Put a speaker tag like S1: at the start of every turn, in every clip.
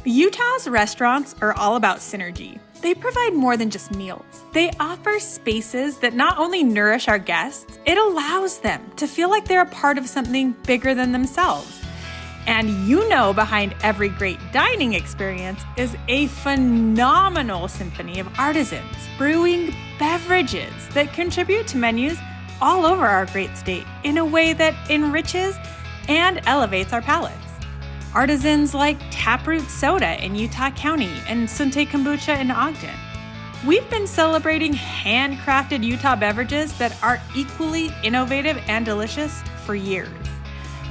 S1: Utah's restaurants are all about synergy. They provide more than just meals. They offer spaces that not only nourish our guests, it allows them to feel like they're a part of something bigger than themselves. And behind every great dining experience is a phenomenal symphony of artisans brewing beverages that contribute to menus all over our great state in a way that enriches and elevates our palates. Artisans like Taproot Soda in Utah County and Sunte Kombucha in Ogden. We've been celebrating handcrafted Utah beverages that are equally innovative and delicious for years.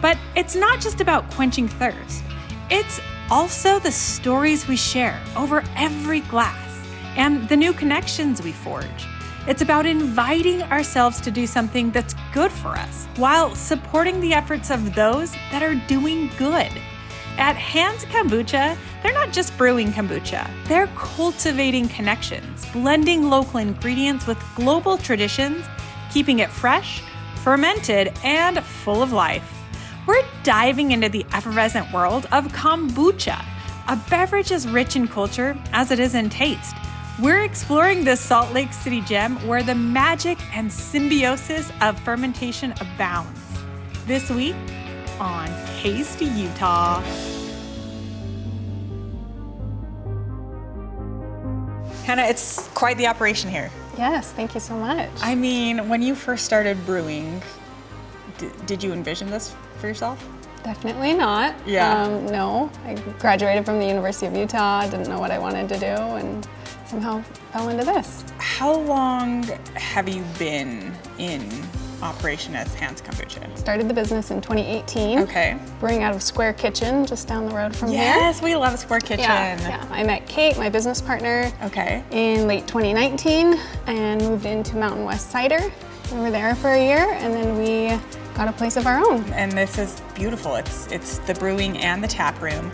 S1: But it's not just about quenching thirst. It's also the stories we share over every glass and the new connections we forge. It's about inviting ourselves to do something that's good for us while supporting the efforts of those that are doing good. At Hands Kombucha, they're not just brewing kombucha. They're cultivating connections, blending local ingredients with global traditions, keeping it fresh, fermented, and full of life. We're diving into the effervescent world of kombucha, a beverage as rich in culture as it is in taste. We're exploring this Salt Lake City gem where the magic and symbiosis of fermentation abounds. This week on Taste Utah. Hannah, it's quite the operation here.
S2: Yes, thank you so much.
S1: I mean, when you first started brewing, did you envision this for yourself?
S2: Definitely not.
S1: Yeah.
S2: No, I graduated from the University of Utah, didn't know what I wanted to do, and somehow fell into this.
S1: How long have you been in operation as Hands Kombucha?
S2: Started the business in 2018.
S1: Okay.
S2: Brewing out of Square Kitchen, just down the road from here.
S1: Yes, we love Square Kitchen.
S2: Yeah. I met Kate, my business partner, in late 2019 and moved into Mountain West Cider. We were there for a year and then we got a place of our own.
S1: And this is beautiful. It's the brewing and the tap room.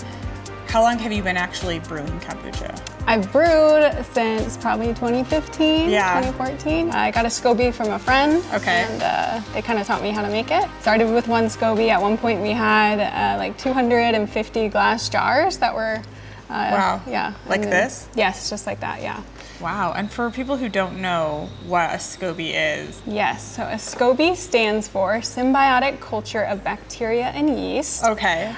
S1: How long have you been actually brewing kombucha?
S2: I've brewed since probably 2015, 2014. I got a SCOBY from a friend, and they kind of taught me how to make it. Started with one SCOBY. At one point we had like 250 glass jars that were,
S1: wow.
S2: Yeah.
S1: Like this?
S2: Yes, just like that, yeah.
S1: Wow, and for people who don't know what a SCOBY is.
S2: Yes, so a SCOBY stands for Symbiotic Culture of Bacteria and Yeast.
S1: Okay.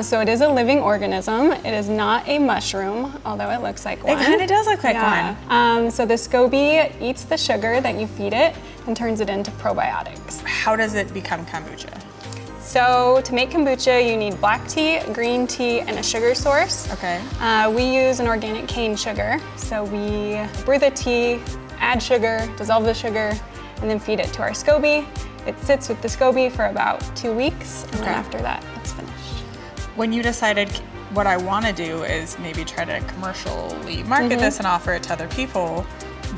S2: So it is a living organism. It is not a mushroom, although it looks like one.
S1: It kind of does look like one.
S2: So the SCOBY eats the sugar that you feed it and turns it into probiotics.
S1: How does it become kombucha?
S2: So to make kombucha, you need black tea, green tea, and a sugar source.
S1: Okay.
S2: We use an organic cane sugar. So we brew the tea, add sugar, dissolve the sugar, and then feed it to our SCOBY. It sits with the SCOBY for about 2 weeks, and then after that, it's finished.
S1: When you decided what I want to do is maybe try to commercially market this and offer it to other people,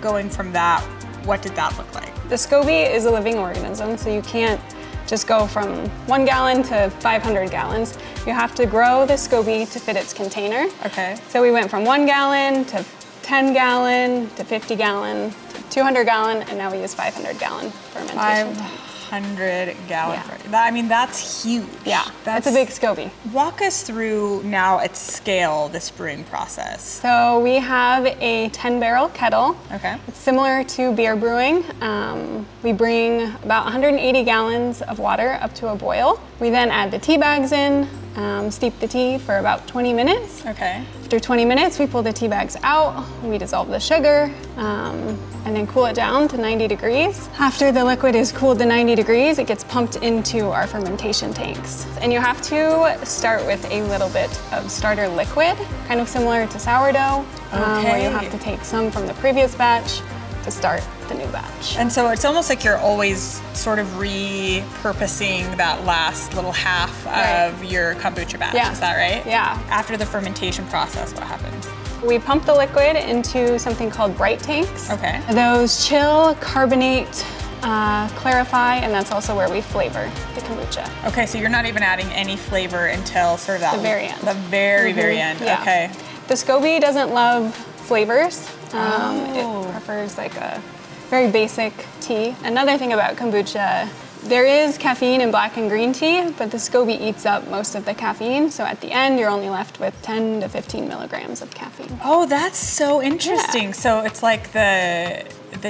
S1: going from that, what did that look like?
S2: The SCOBY is a living organism, so you can't just go from 1 gallon to 500 gallons. You have to grow the SCOBY to fit its container.
S1: Okay.
S2: So we went from 1 gallon to 10 gallon to 50 gallon to 200 gallon, and now we use 500 gallon fermentation.
S1: 500 gallon. Yeah. I mean, that's huge.
S2: Yeah, that's a big SCOBY.
S1: Walk us through now at scale this brewing process.
S2: So we have a 10-barrel kettle.
S1: Okay.
S2: It's similar to beer brewing. We bring about 180 gallons of water up to a boil. We then add the tea bags in, steep the tea for about 20 minutes.
S1: Okay.
S2: After 20 minutes, we pull the tea bags out, we dissolve the sugar, and then cool it down to 90 degrees. After the liquid is cooled to 90 degrees, it gets pumped into our fermentation tanks. And you have to start with a little bit of starter liquid, kind of similar to sourdough, where you have to take some from the previous batch to start the new batch.
S1: And so it's almost like you're always sort of repurposing that last little half of your kombucha batch, is that right?
S2: Yeah.
S1: After the fermentation process, what happens?
S2: We pump the liquid into something called bright tanks.
S1: Okay.
S2: Those chill, carbonate, clarify, and that's also where we flavor the kombucha.
S1: Okay, so you're not even adding any flavor until sort of that
S2: the very end.
S1: The very, very end.
S2: Yeah.
S1: Okay.
S2: The SCOBY doesn't love flavors. It prefers like a very basic tea. Another thing about kombucha There is caffeine in black and green tea, but the SCOBY eats up most of the caffeine. So at the end, you're only left with 10 to 15 milligrams of caffeine.
S1: Oh, that's so interesting.
S2: Yeah.
S1: So it's like the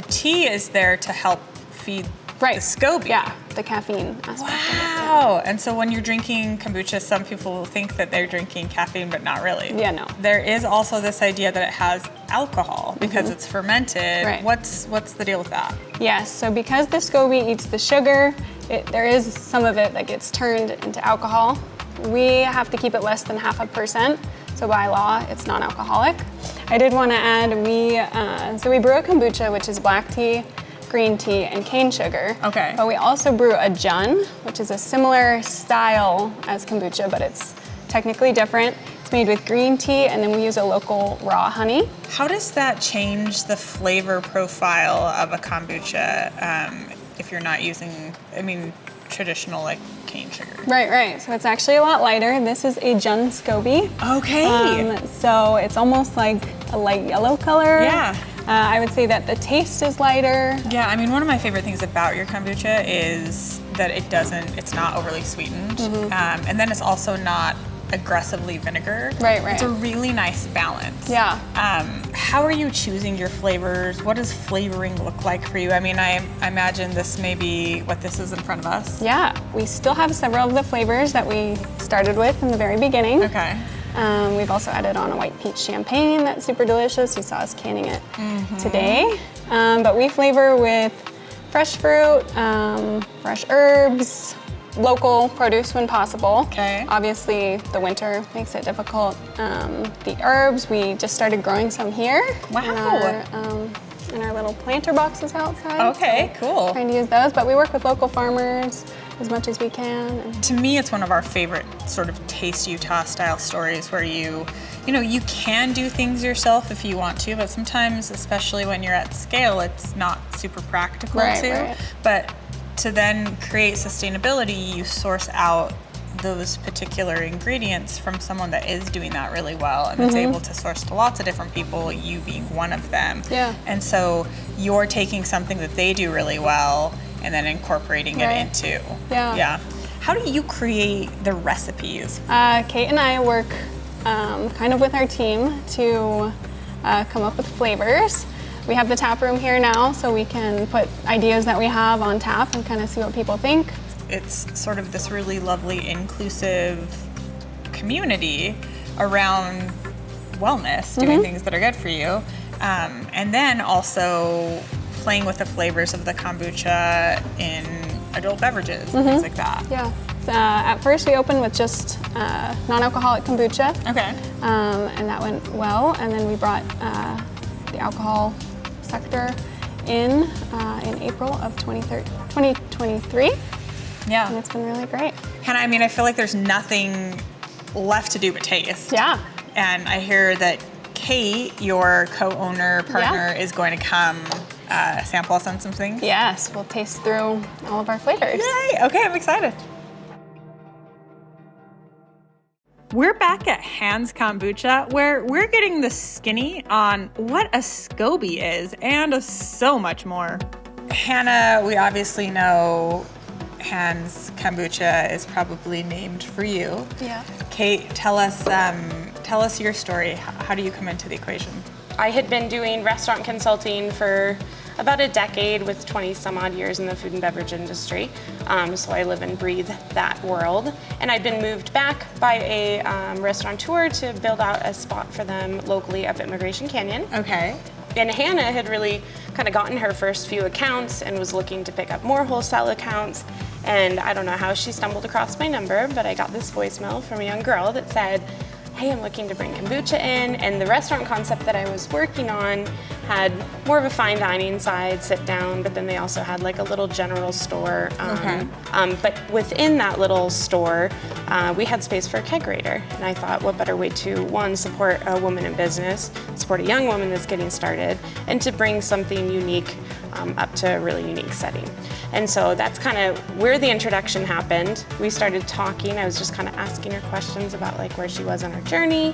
S1: tea is there to help feed the SCOBY.
S2: Yeah, the caffeine aspect of it.
S1: Wow. And so when you're drinking kombucha, some people think that they're drinking caffeine, but not really.
S2: Yeah, no.
S1: There is also this idea that it has alcohol because it's fermented.
S2: Right.
S1: What's the deal with that?
S2: Yes, so because the SCOBY eats the sugar, there is some of it that gets turned into alcohol. We have to keep it less than 0.5%. So by law, it's non-alcoholic. I did want to add, we brew a kombucha, which is black tea, green tea, and cane sugar.
S1: Okay.
S2: But we also brew a jun, which is a similar style as kombucha, but it's technically different. It's made with green tea, and then we use a local raw honey.
S1: How does that change the flavor profile of a kombucha if you're not using, traditional like cane sugar?
S2: Right. So it's actually a lot lighter. This is a jun SCOBY.
S1: Okay.
S2: So it's almost like a light yellow color.
S1: Yeah.
S2: I would say that the taste is lighter.
S1: Yeah, one of my favorite things about your kombucha is that it's not overly sweetened. And then it's also not aggressively vinegar.
S2: Right.
S1: It's a really nice balance.
S2: Yeah.
S1: How are you choosing your flavors? What does flavoring look like for you? I imagine this may be what this is in front of us.
S2: Yeah, we still have several of the flavors that we started with in the very beginning.
S1: Okay.
S2: We've also added on a white peach champagne that's super delicious. You saw us canning it today. But we flavor with fresh fruit, fresh herbs, local produce when possible.
S1: Okay.
S2: Obviously, the winter makes it difficult. The herbs, we just started growing some here.
S1: Wow.
S2: In our little planter boxes outside.
S1: Okay,
S2: so
S1: cool.
S2: Trying to use those, but we work with local farmers as much as we can.
S1: To me, it's one of our favorite sort of Taste Utah style stories where you can do things yourself if you want to, but sometimes, especially when you're at scale, it's not super practical to.
S2: Right.
S1: But to then create sustainability, you source out those particular ingredients from someone that is doing that really well and is able to source to lots of different people, you being one of them.
S2: Yeah.
S1: And so you're taking something that they do really well and then incorporating it into.
S2: Yeah.
S1: How do you create the recipes?
S2: Kate and I work kind of with our team to come up with flavors. We have the tap room here now, so we can put ideas that we have on tap and kind of see what people think.
S1: It's sort of this really lovely, inclusive community around wellness, doing things that are good for you. And then also playing with the flavors of the kombucha in adult beverages and things like that.
S2: Yeah. At first we opened with just non-alcoholic kombucha.
S1: Okay.
S2: And that went well. And then we brought the alcohol sector in April of 2023.
S1: Yeah.
S2: And it's been really great.
S1: Hannah, I feel like there's nothing left to do but taste.
S2: Yeah.
S1: And I hear that Kate, your co-owner partner, is going to come sample us on some things.
S2: Yes, we'll taste through all of our flavors.
S1: Yay! Okay, I'm excited. We're back at Hans Kombucha, where we're getting the skinny on what a SCOBY is and so much more. Hannah, we obviously know Hans Kombucha is probably named for you.
S2: Yeah.
S1: Kate, tell us your story. How do you come into the equation?
S3: I had been doing restaurant consulting for about a decade with 20 some odd years in the food and beverage industry. So I live and breathe that world. And I'd been moved back by a restaurateur to build out a spot for them locally up at Immigration Canyon.
S1: Okay.
S3: And Hannah had really kind of gotten her first few accounts and was looking to pick up more wholesale accounts. And I don't know how she stumbled across my number, but I got this voicemail from a young girl that said, hey, I'm looking to bring kombucha in, and the restaurant concept that I was working on had more of a fine dining side, sit down, but then they also had like a little general store. But within that little store, we had space for a kegerator, and I thought, what better way to, one, support a woman in business, support a young woman that's getting started, and to bring something unique up to a really unique setting. And so that's kind of where the introduction happened. We started talking. I was just kind of asking her questions about like where she was on her journey,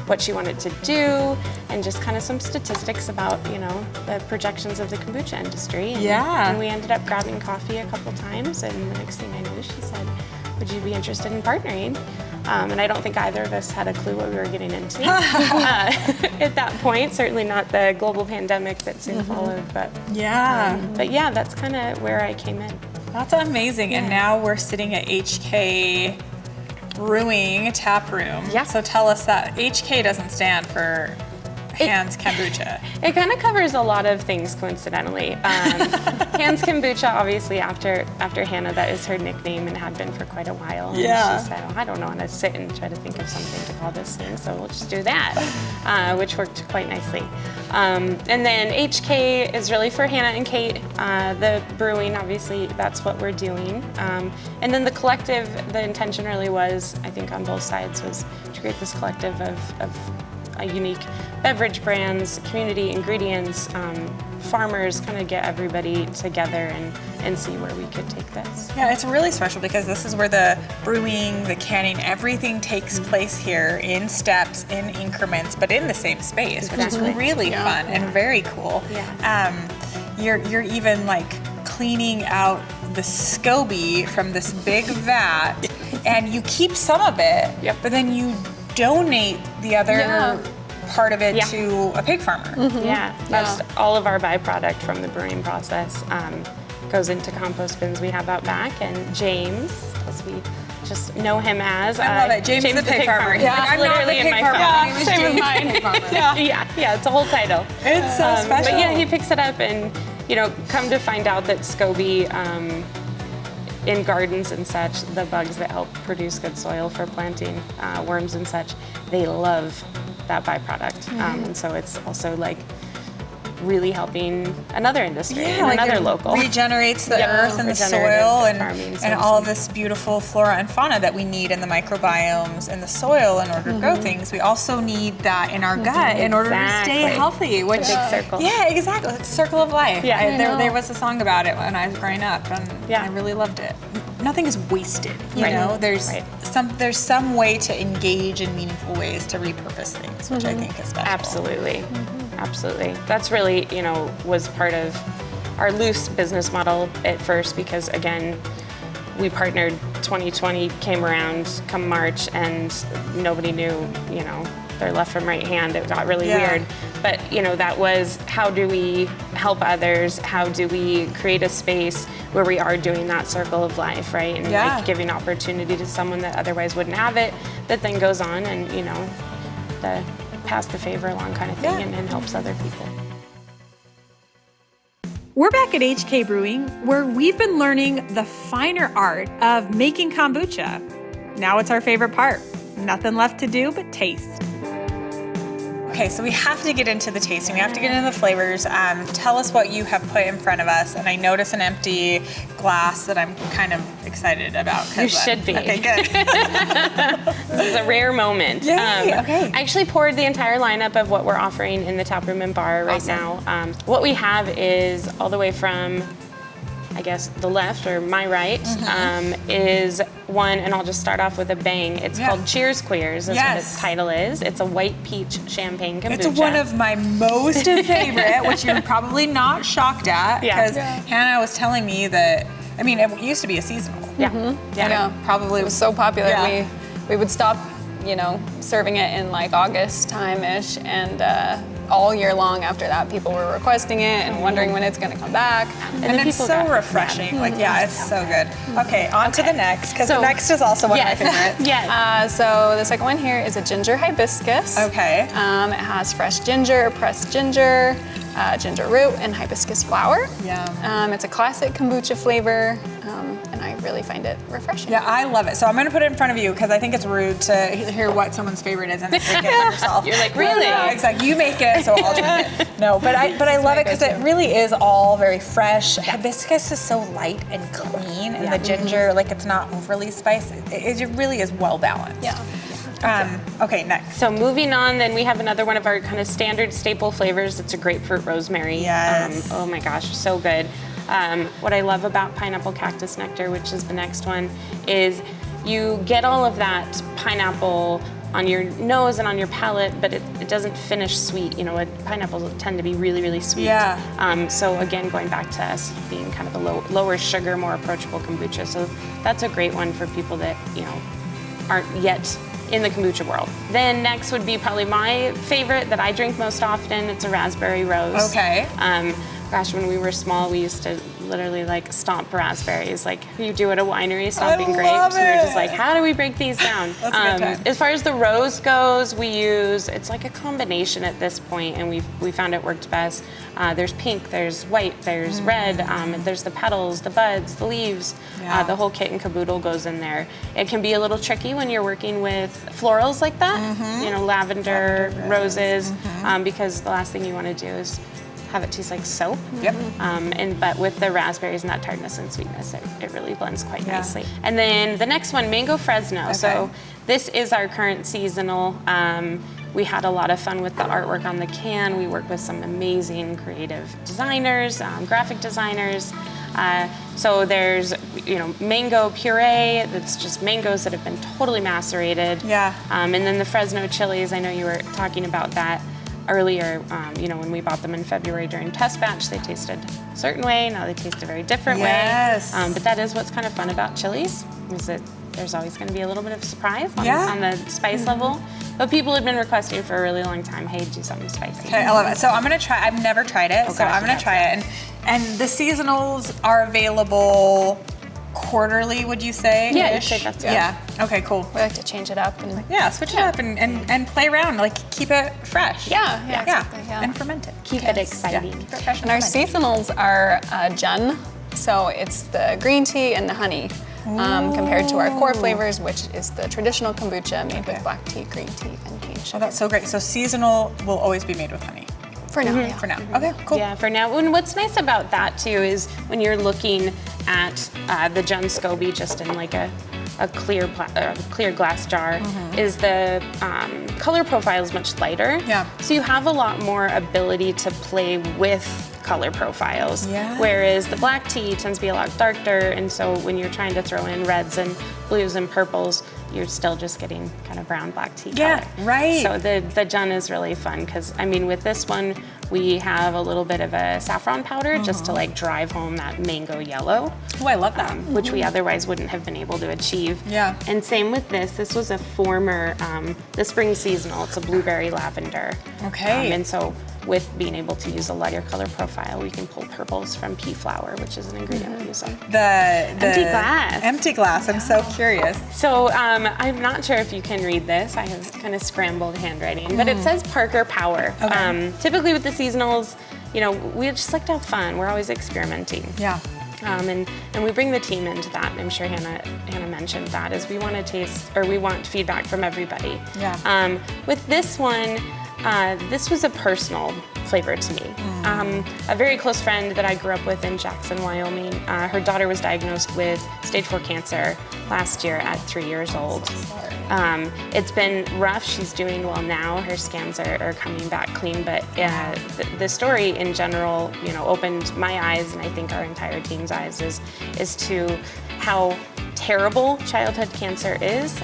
S3: what she wanted to do, and just kind of some statistics about, you know, the projections of the kombucha industry. And we ended up grabbing coffee a couple times, and the next thing I knew, she said, would you be interested in partnering? And I don't think either of us had a clue what we were getting into at that point. Certainly not the global pandemic that soon followed, but yeah, that's kind of where I came in.
S1: That's amazing. And now we're sitting at HK Brewing Tap Room. Yeah. So tell us that HK doesn't stand for Hands Kombucha.
S3: It kind of covers a lot of things, coincidentally. Hands Kombucha, obviously, after Hannah, that is her nickname and had been for quite a while. And she said, I don't know how to sit and try to think of something to call this thing, so we'll just do that, which worked quite nicely. And then HK is really for Hannah and Kate. The brewing, obviously, that's what we're doing. And then the collective, the intention really was, I think on both sides, was to create this collective of unique beverage brands, community ingredients, farmers, kind of get everybody together and see where we could take this.
S1: Yeah, it's really special because this is where the brewing, the canning, everything takes place here in steps, in increments, but in the same space, which is really fun and very cool. You're even like cleaning out the SCOBY from this big vat, and you keep some of it, but then you donate the other part of it to a pig farmer.
S3: That's all of our byproduct from the brewing process goes into compost bins we have out back. And James, as we just know him as,
S1: I love it. James the pig farmer.
S3: Yeah,
S1: I'm
S3: literally
S1: not the
S3: in
S1: pig
S3: my
S1: farmer.
S3: phone. Same with mine. It's a whole title.
S1: It's so special.
S3: But yeah, he picks it up, and you know, come to find out that SCOBY in gardens and such, the bugs that help produce good soil for planting, worms and such, they love that byproduct. And so it's also like really helping another industry and
S1: like
S3: another local.
S1: Regenerates the earth and the soil and all of this beautiful flora and fauna that we need in the microbiomes in the soil in order to grow things. We also need that in our gut in order to stay healthy. Which
S3: it's a big circle.
S1: Yeah, exactly. It's a circle of life. Yeah, there was a song about it when I was growing up, and I really loved it. Nothing is wasted, you know. There's some way to engage in meaningful ways to repurpose things, which I think is special.
S3: Absolutely. Absolutely. That's really, you know, was part of our loose business model at first, because again, we partnered, 2020 came around come March, and nobody knew, you know, their left from right hand. It got really weird. But, you know, that was, how do we help others? How do we create a space where we are doing that circle of life, right? And like giving opportunity to someone that otherwise wouldn't have it, that then goes on and, you know, pass the favor along kind of thing and helps other people.
S1: We're back at HK Brewing, where we've been learning the finer art of making kombucha. Now it's our favorite part. Nothing left to do but taste. Okay, so we have to get into the tasting. We have to get into the flavors. Tell us what you have put in front of us. And I notice an empty glass that I'm kind of excited about.
S3: You should be.
S1: Okay, good.
S3: This is a rare moment.
S1: Yay, okay.
S3: I actually poured the entire lineup of what we're offering in the tap room and bar right now. What we have is all the way from, I guess, the left or my right is one, and I'll just start off with a bang. It's called Cheers Queers, is what its title is. It's a white peach champagne kombucha.
S1: It's one of my most favorite, which you're probably not shocked at, because Hannah was telling me that, I mean, it used to be a seasonal.
S2: Probably. It was so popular. We would stop, you know, serving it in like August time-ish, and all year long after that, people were requesting it and wondering when it's going to come back.
S1: And it's so refreshing. Like, it's so good. Okay, on to the next, because the next is also one of my favorites.
S2: So the second one here is a ginger hibiscus.
S1: Okay.
S2: It has fresh ginger, pressed ginger, ginger root, and hibiscus flower. It's a classic kombucha flavor, and I really find it refreshing.
S1: Yeah, I love it. So I'm going to put it in front of you, because I think it's rude to hear what someone's favorite is and then drink it for yourself.
S3: You're like, really?
S1: No, exactly. You make it, so I'll drink it. No, but I love it because it really is all very fresh. Hibiscus is so light and clean, and the ginger, like, it's not overly spicy. It really is well balanced. Okay, next.
S3: So moving on, then we have another one of our kind of standard staple flavors. It's a grapefruit rosemary.
S1: Yes.
S3: Oh my gosh, so good. What I love about pineapple cactus nectar, which is the next one, is you get all of that pineapple on your nose and on your palate, but it doesn't finish sweet. You know, pineapples tend to be really, really sweet.
S1: Yeah.
S3: So again, going back to us being kind of a lower sugar, more approachable kombucha. So that's a great one for people that, you know, aren't yet in the kombucha world. Then next would be probably my favorite that I drink most often. It's a raspberry rose.
S1: Okay.
S3: Gosh, when we were small, we used to literally like stomp raspberries, like you do at a winery, stomping grapes. We were just like, how do we break these down?
S1: That's a good time.
S3: As far as the rose goes, it's like a combination at this point, and we found it worked best. There's pink, there's white, there's red, there's the petals, the buds, the leaves, the whole kit and caboodle goes in there. It can be a little tricky when you're working with florals like that, you know, lavender, roses, because the last thing you want to do is have it taste like soap.
S1: Yep.
S3: But with the raspberries and that tartness and sweetness, it really blends quite nicely. And then the next one, mango Fresno.
S1: Okay.
S3: So this is our current seasonal. We had a lot of fun with the artwork on the can. We worked with some amazing creative designers, graphic designers. So there's, you know, mango puree that's just mangoes that have been totally macerated.
S1: Yeah.
S3: And then the Fresno chilies, I know you were talking about that earlier, you know, when we bought them in February during test batch, they tasted a certain way. Now they taste a very different way. But that is what's kind of fun about chilies, is that there's always going to be a little bit of surprise on the spice level. But people have been requesting for a really long time, hey, do something spicy.
S1: Okay, I love it. So I'm gonna try. I've never tried it, so I'm gonna try it. And the seasonals are available quarterly, would you say?
S3: Yeah, I'd say that's good.
S1: Yeah. Okay, cool.
S2: We like to change it up and
S1: Switch it up and play around. Like keep it fresh.
S2: exactly.
S1: And ferment it.
S3: Keep it exciting.
S1: Keep it fresh
S2: And our
S1: fermented.
S2: seasonals are Jun, so it's the green tea and the honey, compared to our core flavors, which is the traditional kombucha made with black tea, green tea, and cane
S1: Oh,
S2: sugar.
S1: that's so great. So seasonal will always be made with honey.
S2: For now,
S1: For now. Okay, cool.
S3: Yeah, for now. And what's nice about that too is when you're looking at the Jun SCOBY just in like a clear glass jar, is the color profile is much lighter.
S1: Yeah.
S3: So you have a lot more ability to play with color profiles.
S1: Yeah.
S3: Whereas the black tea tends to be a lot darker, and so when you're trying to throw in reds and blues and purples, you're still just getting kind of brown black tea color.
S1: Right.
S3: So the Jun is really fun because, I mean, with this one, we have a little bit of a saffron powder just to like drive home that mango yellow.
S1: Oh, I love that.
S3: Which we otherwise wouldn't have been able to achieve.
S1: Yeah.
S3: And same with this. This was a former, the spring seasonal. It's a blueberry lavender.
S1: Okay.
S3: And so with being able to use a lighter color profile, we can pull purples from pea flower, which is an ingredient we use.
S1: The
S3: Empty glass.
S1: Empty glass. I'm so curious.
S3: So I'm not sure if you can read this. I have kind of scrambled handwriting, but it says Parker Power.
S1: Okay.
S3: Typically with the seasonals, you know, we just like to have fun. We're always experimenting.
S1: Yeah.
S3: And we bring the team into that. And I'm sure Hannah mentioned that, is we want to taste, or we want feedback from everybody.
S1: Yeah.
S3: With this one, this was a personal flavor to me. A very close friend that I grew up with in Jackson, Wyoming, her daughter was diagnosed with stage 4 cancer last year at 3 years old. It's been rough. She's doing well now. Her scans are coming back clean, but the story in general, you know, opened my eyes, and I think our entire team's eyes, is to how terrible childhood cancer is.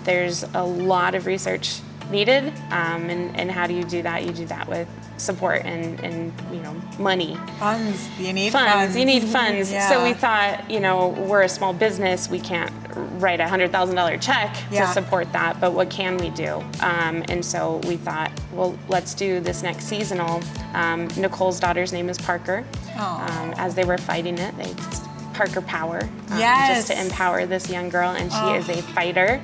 S3: There's a lot of research needed, and how do you do that? You do that with support and you know, money.
S1: Funds. You need
S3: funds. You need funds.
S1: Yeah.
S3: So we thought, you know, we're a small business. We can't write a $100,000 check to support that, but what can we do? And so we thought, well, let's do this next seasonal. Nicole's daughter's name is Parker. As they were fighting it, they just Parker Power, just to empower this young girl, and she is a fighter.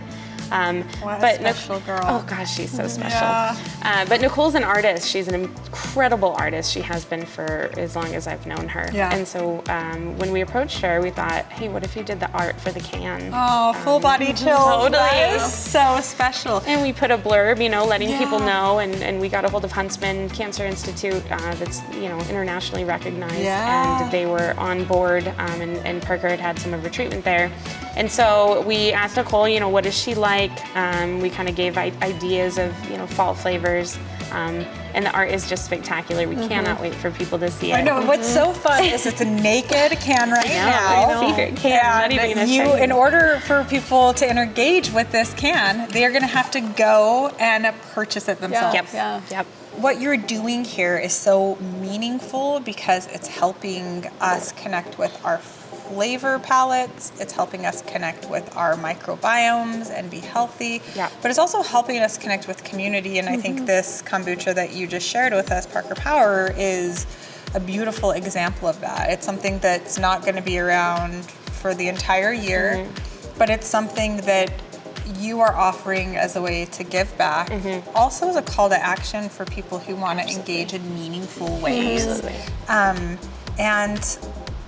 S1: What a special girl.
S3: Oh gosh, she's so special.
S1: Yeah.
S3: But Nicole's an artist. She's an incredible artist. She has been for as long as I've known her.
S1: Yeah.
S3: And so when we approached her, we thought, hey, what if you did the art for the can?
S1: Oh, full body chills.
S3: Totally.
S1: That is so special.
S3: And we put a blurb, you know, letting people know, and we got a hold of Huntsman Cancer Institute, that's, you know, internationally recognized, and they were on board, and Parker had some of her treatment there. And so we asked Nicole, you know, what is she like? like. We kind of gave ideas of, fall flavors. And the art is just spectacular. We cannot wait for people to see it.
S4: I know. What's so fun is it's a naked can right now.
S3: Secret can. I'm not even gonna show you.
S4: In order for people to engage with this can, they are going to have to go and purchase it themselves.
S3: Yep.
S4: What you're doing here is so meaningful because it's helping us connect with our flavor palettes. It's helping us connect with our microbiomes and be healthy.
S3: Yeah.
S4: But it's also helping us connect with community. And I think this kombucha that you just shared with us, Parker Power, is a beautiful example of that. It's something that's not going to be around for the entire year, but it's something that you are offering as a way to give back, also as a call to action for people who want to engage in meaningful ways. And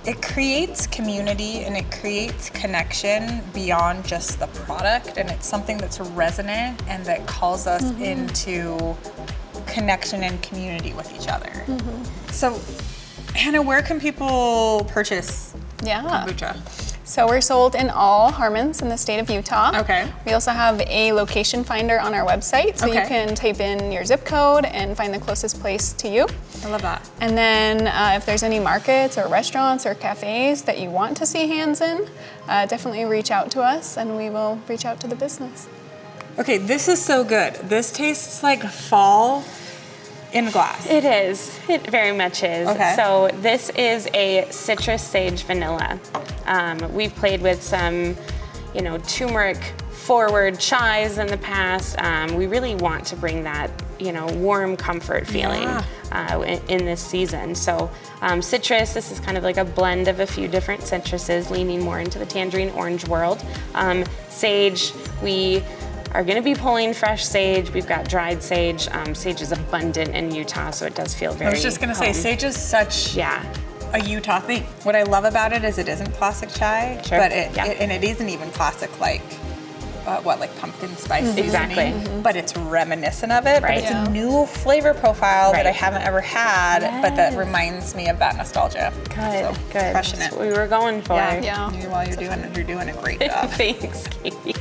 S4: it creates community and it creates connection beyond just the product, and it's something that's resonant and that calls us into connection and community with each other. So, Hannah, where can people purchase kombucha?
S2: So we're sold in all Harmons in the state of Utah.
S4: Okay.
S2: We also have a location finder on our website, so you can type in your zip code and find the closest place to you.
S4: I love that.
S2: And then if there's any markets or restaurants or cafes that you want to see hands in, definitely reach out to us and we will reach out to the business.
S4: Okay, this is so good. This tastes like fall in a glass.
S3: It is. It very much is.
S4: Okay.
S3: So this is a citrus sage vanilla. We've played with some, turmeric forward chais in the past. We really want to bring that, warm comfort feeling in this season. So citrus, this is kind of like a blend of a few different citruses, leaning more into the tangerine orange world. Sage, we are going to be pulling fresh sage. We've got dried sage. Sage is abundant in Utah, so it does feel very
S4: I was just going to say, sage is such a Utah thing. What I love about it is it isn't plastic chai, but it isn't even plastic like pumpkin spice seasoning.
S3: Exactly.
S4: But it's reminiscent of it. But it's a new flavor profile that I haven't ever had, but that reminds me of that nostalgia.
S3: Good.
S4: Crushing it.
S3: That's what we were going for.
S2: Yeah.
S4: While you're doing it, you're doing a great job.
S3: Thanks, Katie.